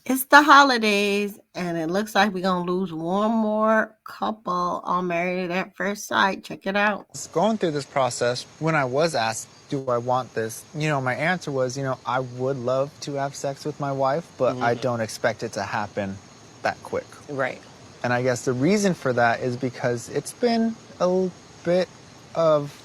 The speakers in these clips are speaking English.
It's the holidays, and it looks like we're gonna lose one more couple on Married at First Sight. Check it out. Going through this process, when I was asked, do I want this? My answer was, I would love to have sex with my wife, but I don't expect it to happen that quick. Right. And I guess the reason for that is because it's been a bit of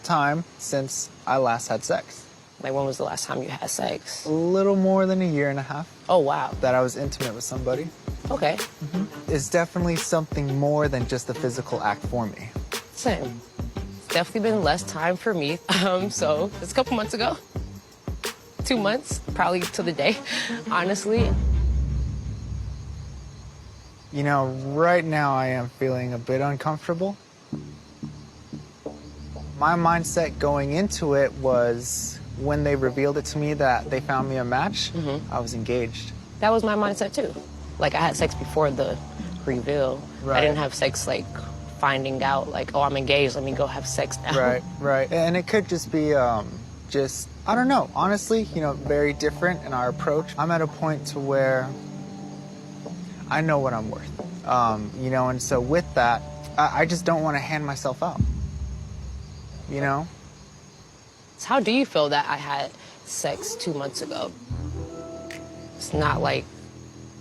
time since I last had sex. Like, when was the last time you had sex? A little more than a year and a half Oh, wow. that I was intimate with somebody. Okay. It's definitely something more than just a physical act for me. Same. Definitely been less time for me. So it's a couple months ago. 2 months, probably to the day, honestly. Right now I am feeling a bit uncomfortable. My mindset going into it was when they revealed it to me that they found me a match, I was engaged. That was my mindset too. Like, I had sex before the reveal. Right. I didn't have sex like finding out like, oh, I'm engaged, let me go have sex now. Right. And it could just be just, I don't know, honestly, very different in our approach. I'm at a point to where I know what I'm worth. And so with that, I just don't want to hand myself out. So how do you feel that I had sex 2 months ago? It's not like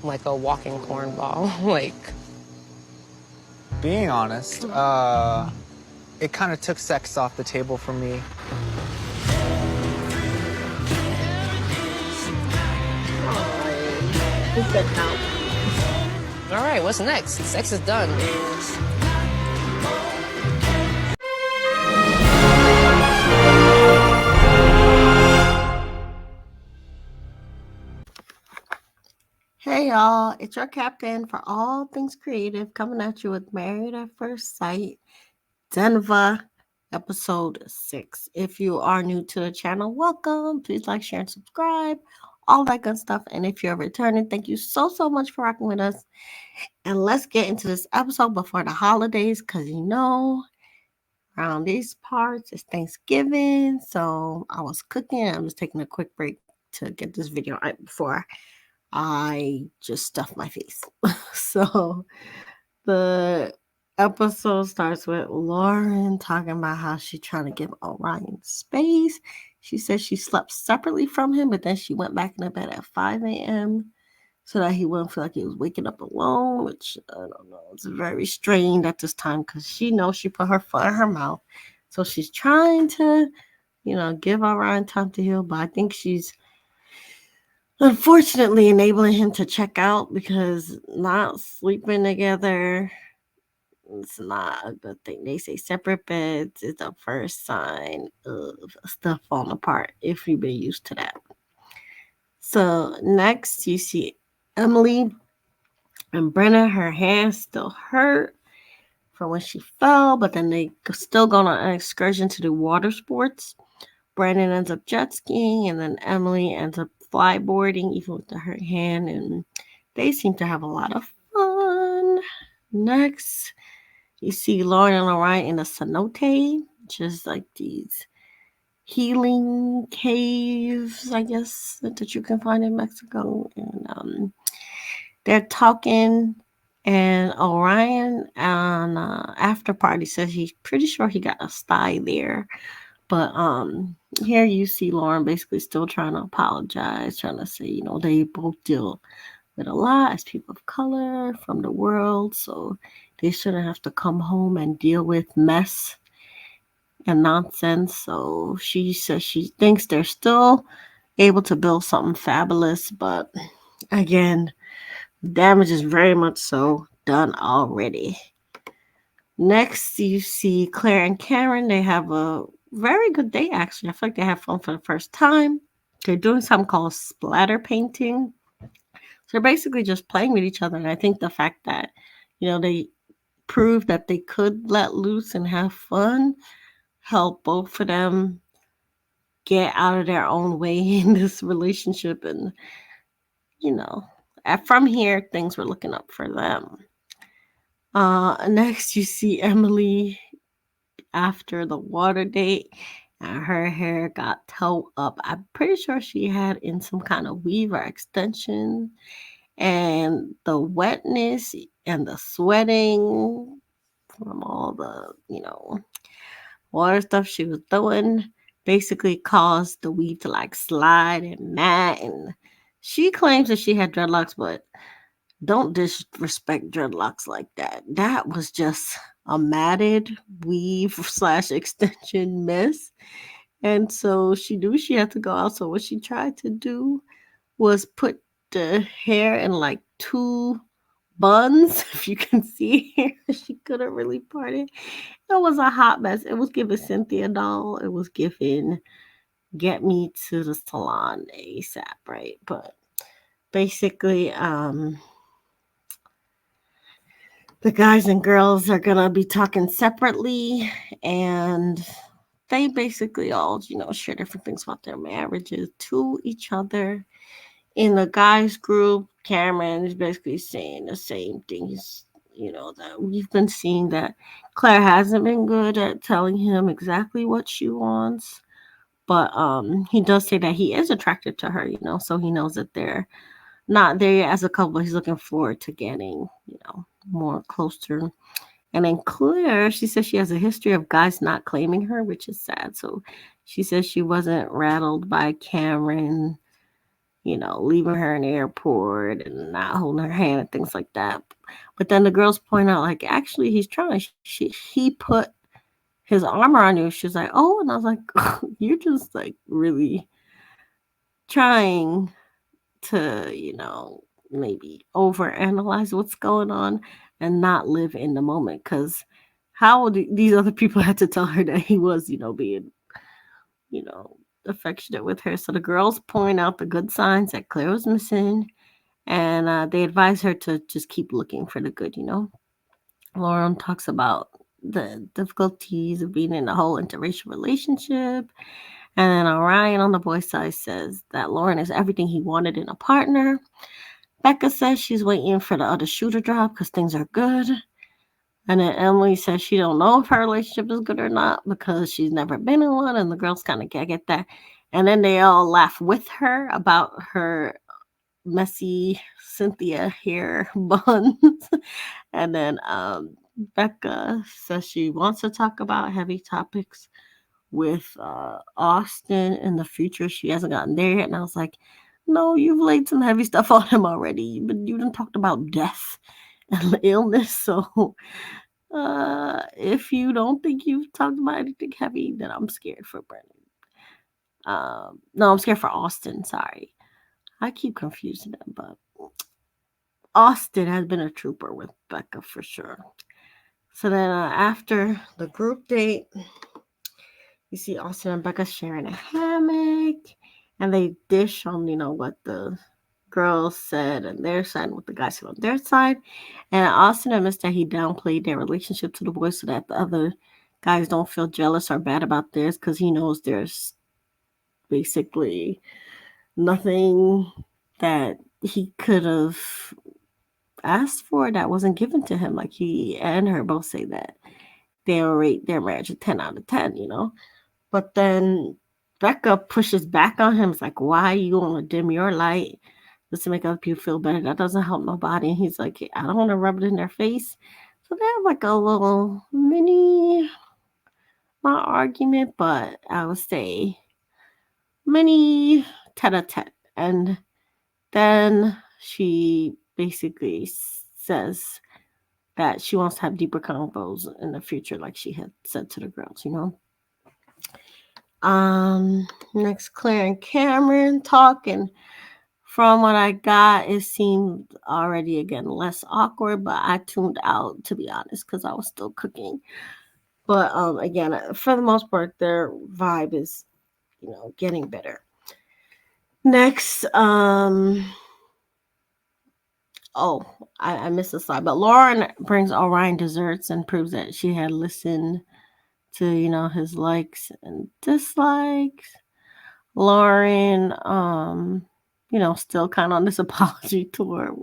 a walking cornball. Like, Being honest, it kind of took sex off the table for me. all right, what's next? Sex is done. Hey y'all, it's your captain for all things creative coming at you with Married at First Sight, Denver, episode 6. If you are new to the channel, welcome. Please like, share, and subscribe. All that good stuff. And if you're returning, thank you so much for rocking with us. And let's get into this episode before the holidays, because around these parts it's Thanksgiving. So I was cooking. I'm just taking a quick break to get this video right before I just stuffed my face. So the episode starts with Lauren talking about how she's trying to give Orion space. She says she slept separately from him, but then she went back in the bed at 5 a.m. so that he wouldn't feel like he was waking up alone, which I don't know. It's very strained at this time because she knows she put her foot in her mouth. So she's trying to, give Orion time to heal, but I think she's unfortunately enabling him to check out because not sleeping together, it's not a good thing. They say separate beds is the first sign of stuff falling apart if you've been used to that. So next you see Emily and Brenna. Her hands still hurt from when she fell, but then they still go on an excursion to do water sports. Brandon ends up jet skiing, and then Emily ends up flyboarding, even with the hurt hand, and they seem to have a lot of fun. Next, you see Lauren and Orion in a cenote, which is like these healing caves, I guess, that you can find in Mexico. And they're talking, and Orion on after party says he's pretty sure he got a sty there. But here you see Lauren basically still trying to apologize, trying to say, they both deal with a lot as people of color from the world, so they shouldn't have to come home and deal with mess and nonsense. So she says she thinks they're still able to build something fabulous, but again, damage is very much so done already. Next, you see Claire and Karen. They have a very good day, actually. I feel like they have fun for the first time. They're doing something called splatter painting. So they're basically just playing with each other. And I think the fact that, they proved that they could let loose and have fun helped both of them get out of their own way in this relationship. And, from here, things were looking up for them. Next, you see Emily after the water date, and her hair got towed up. I'm pretty sure she had in some kind of weave or extension, and the wetness and the sweating from all the, water stuff she was throwing basically caused the weave to like slide and mat. And she claims that she had dreadlocks, but don't disrespect dreadlocks like that. That was just a matted weave slash extension mess. And so she knew she had to go out. So what she tried to do was put the hair in like two buns, if you can see here. She couldn't really part it. It was a hot mess. It was giving Cynthia doll. It was giving get me to the salon ASAP, right? But basically, the guys and girls are gonna be talking separately, and they basically all, share different things about their marriages to each other. In the guys group, Cameron is basically saying the same things, that we've been seeing, that Claire hasn't been good at telling him exactly what she wants. But he does say that he is attracted to her, so he knows that they're not there yet as a couple. He's looking forward to getting, more closer. And then Claire, she says she has a history of guys not claiming her, which is sad. So she says she wasn't rattled by Cameron, leaving her in the airport and not holding her hand and things like that. But then the girls point out, like, actually, he's trying. He put his arm around you. She's like, oh, and I was like, you're just like really trying to, maybe overanalyze what's going on and not live in the moment. Because how would these other people have to tell her that he was, being, you know, affectionate with her? So the girls point out the good signs that Claire was missing, and they advise her to just keep looking for the good. Lauren talks about the difficulties of being in a whole interracial relationship. And then Orion on the boy side says that Lauren is everything he wanted in a partner. Becca says she's waiting for the other shoe to drop because things are good. And then Emily says she don't know if her relationship is good or not because she's never been in one. And the girls kind of get that. And then they all laugh with her about her messy Cynthia hair buns. And then Becca says she wants to talk about heavy topics with Austin in the future. She hasn't gotten there yet. And I was like, no, you've laid some heavy stuff on him already. But you done talked about death and illness. So if you don't think you've talked about anything heavy, then I'm scared for Brennan. No, I'm scared for Austin. Sorry. I keep confusing them, but Austin has been a trooper with Becca for sure. So then after the group date, you see Austin and Becca sharing a hammock, and they dish on, what the girls said on their side and what the guys said on their side. And Austin admits that he downplayed their relationship to the boys so that the other guys don't feel jealous or bad about theirs, because he knows there's basically nothing that he could have asked for that wasn't given to him. Like, he and her both say that they'll rate their marriage a 10 out of 10, But then Becca pushes back on him. It's like, why you want to dim your light just to make other people feel better? That doesn't help nobody. And he's like, I don't want to rub it in their face. So they have like a little mini, not argument, but I would say mini tete-a-tete. And then she basically says that she wants to have deeper convos in the future, like she had said to the girls, Next, Claire and Cameron talking. From what I got, it seemed already again less awkward, but I tuned out, to be honest, because I was still cooking. But again, for the most part, their vibe is, getting better. Next, I missed a slide, but Lauren brings Orion desserts and proves that she had listened to, his likes and dislikes. Lauren, still kind of on this apology tour,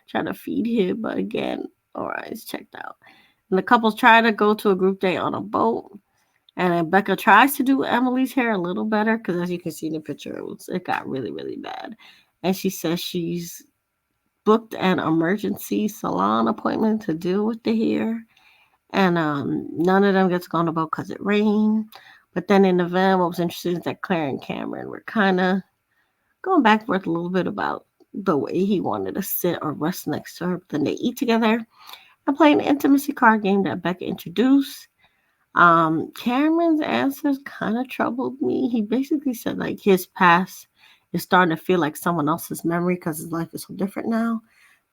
trying to feed him, but again, Orion's checked out. And the couples try to go to a group date on a boat, And then Becca tries to do Emily's hair a little better because, as you can see in the picture, it got really, really bad. And she says she's booked an emergency salon appointment to deal with the hair. And none of them gets gone about because it rained. But then in the van, what was interesting is that Claire and Cameron were kind of going back and forth a little bit about the way he wanted to sit or rest next to her. But then they eat together and play an intimacy card game that Becca introduced. Cameron's answers kind of troubled me. He basically said like his past is starting to feel like someone else's memory because his life is so different now.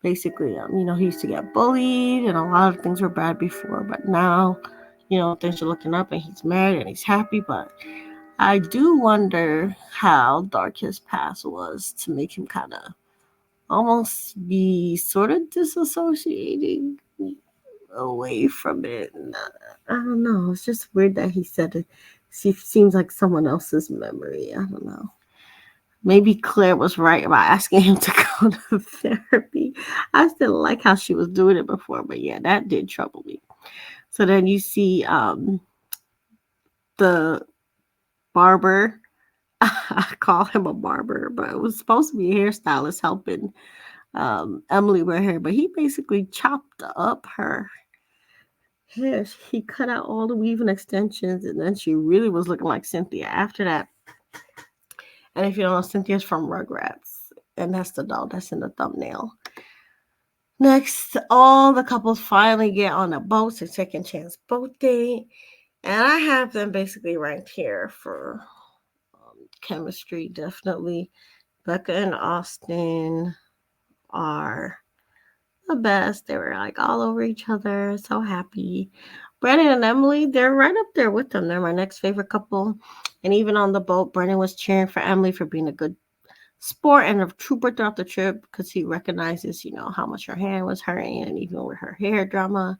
Basically, he used to get bullied and a lot of things were bad before, but now, things are looking up and he's married and he's happy. But I do wonder how dark his past was to make him kind of almost be sort of disassociating away from it. And I don't know. It's just weird that he said it. Seems like someone else's memory. I don't know. Maybe Claire was right about asking him to go to therapy. I still like how she was doing it before, but yeah, that did trouble me. So then you see the barber. I call him a barber, but it was supposed to be a hairstylist helping Emily with her hair, but he basically chopped up her hair. He cut out all the weave and extensions, and then she really was looking like Cynthia after that. And if you don't know, Cynthia's from Rugrats, and that's the doll that's in the thumbnail. Next, all the couples finally get on a boat to second chance boat date, and I have them basically ranked here for chemistry. Definitely, Becca and Austin are the best. They were like all over each other, so happy. Brennan and Emily, they're right up there with them. They're my next favorite couple. And even on the boat, Brennan was cheering for Emily for being a good sport and a trooper throughout the trip because he recognizes, how much her hand was hurting, and even with her hair drama,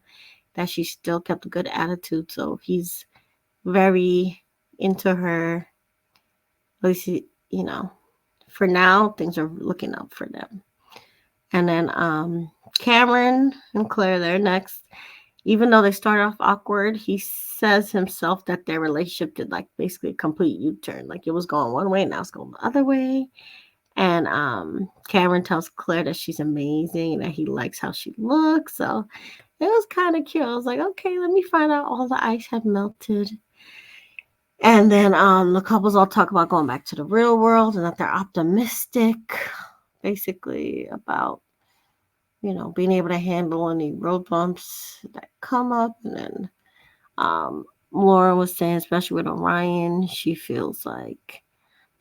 that she still kept a good attitude. So he's very into her. At least, for now, things are looking up for them. And then Cameron and Claire, they're next. Even though they start off awkward, he says himself that their relationship did like basically a complete U-turn. Like it was going one way, now it's going the other way. And Cameron tells Claire that she's amazing and that he likes how she looks. So it was kind of cute. I was like, okay, let me find out all the ice had melted. And then the couples all talk about going back to the real world and that they're optimistic, basically about being able to handle any road bumps that come up. And then Lauren was saying, especially with Orion, she feels like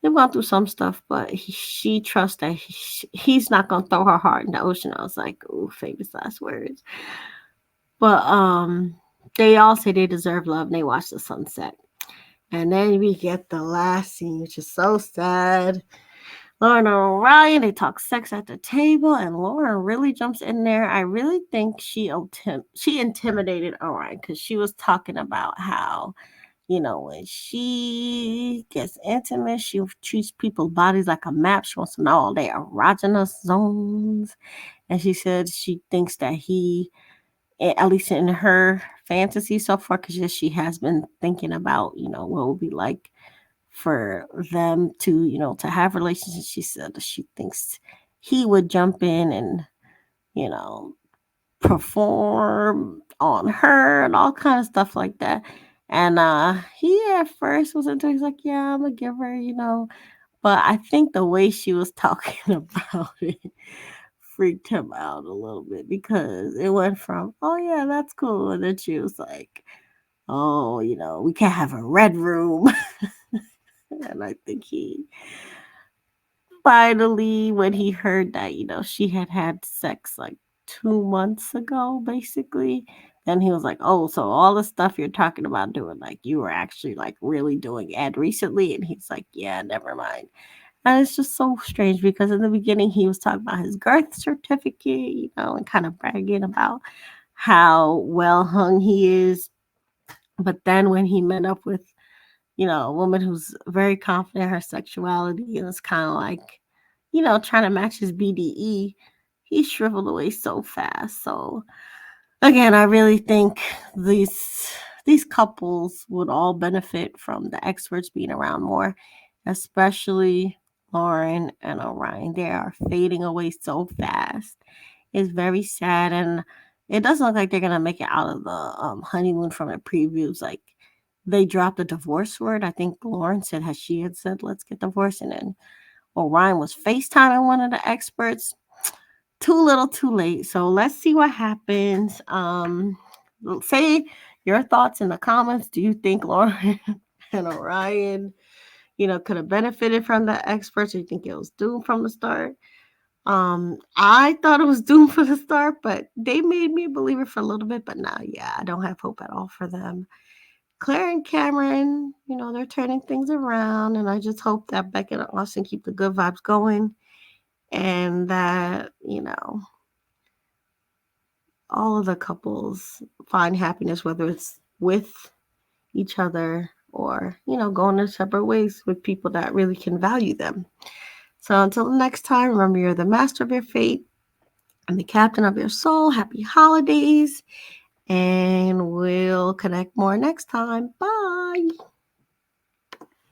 they've gone through some stuff, but she trusts that he's not going to throw her heart in the ocean. I was like, ooh, famous last words. But they all say they deserve love and they watch the sunset. And then we get the last scene, which is so sad. Lauren and Orion, they talk sex at the table, and Lauren really jumps in there. I really think she intimidated Orion because she was talking about how, when she gets intimate, she treats people's bodies like a map. She wants to know all their erogenous zones. And she said she thinks that he, at least in her fantasy so far, because she has been thinking about, what it would be like for them to, to have relationships. She said she thinks he would jump in and, you know, perform on her and all kind of stuff like that. And he at first was into it. He's like, yeah, I'm a giver, But I think the way she was talking about it freaked him out a little bit because it went from, oh yeah, that's cool. And then she was like, oh, we can't have a red room. And I think he finally, when he heard that, she had sex like 2 months ago, basically, then he was like, oh, so all the stuff you're talking about doing, like you were actually like really doing it recently. And he's like, yeah, never mind. And it's just so strange because in the beginning he was talking about his birth certificate, and kind of bragging about how well hung he is. But then when he met up with, a woman who's very confident in her sexuality and is kind of like, trying to match his BDE, he shriveled away so fast. So again, I really think this these couples would all benefit from the experts being around more, especially Lauren and Orion. They are fading away so fast. It's very sad, and it doesn't look like they're gonna make it out of the honeymoon from the previews. Like they dropped the divorce word. I think Lauren said she had said let's get divorced, and then Orion was FaceTiming one of the experts. Too little, too late. So let's see what happens. Say your thoughts in the comments. Do you think Lauren and Orion, could have benefited from the experts, or you think it was doomed from the start? I thought it was doomed for the start, but they made me a believer for a little bit. But now, yeah, I don't have hope at all for them. Claire and Cameron, they're turning things around, and I just hope that Beckett and Austin keep the good vibes going, and that all of the couples find happiness, whether it's with each other or going their separate ways with people that really can value them. So until the next time, remember you're the master of your fate and the captain of your soul. Happy holidays, and we'll connect more next time. Bye.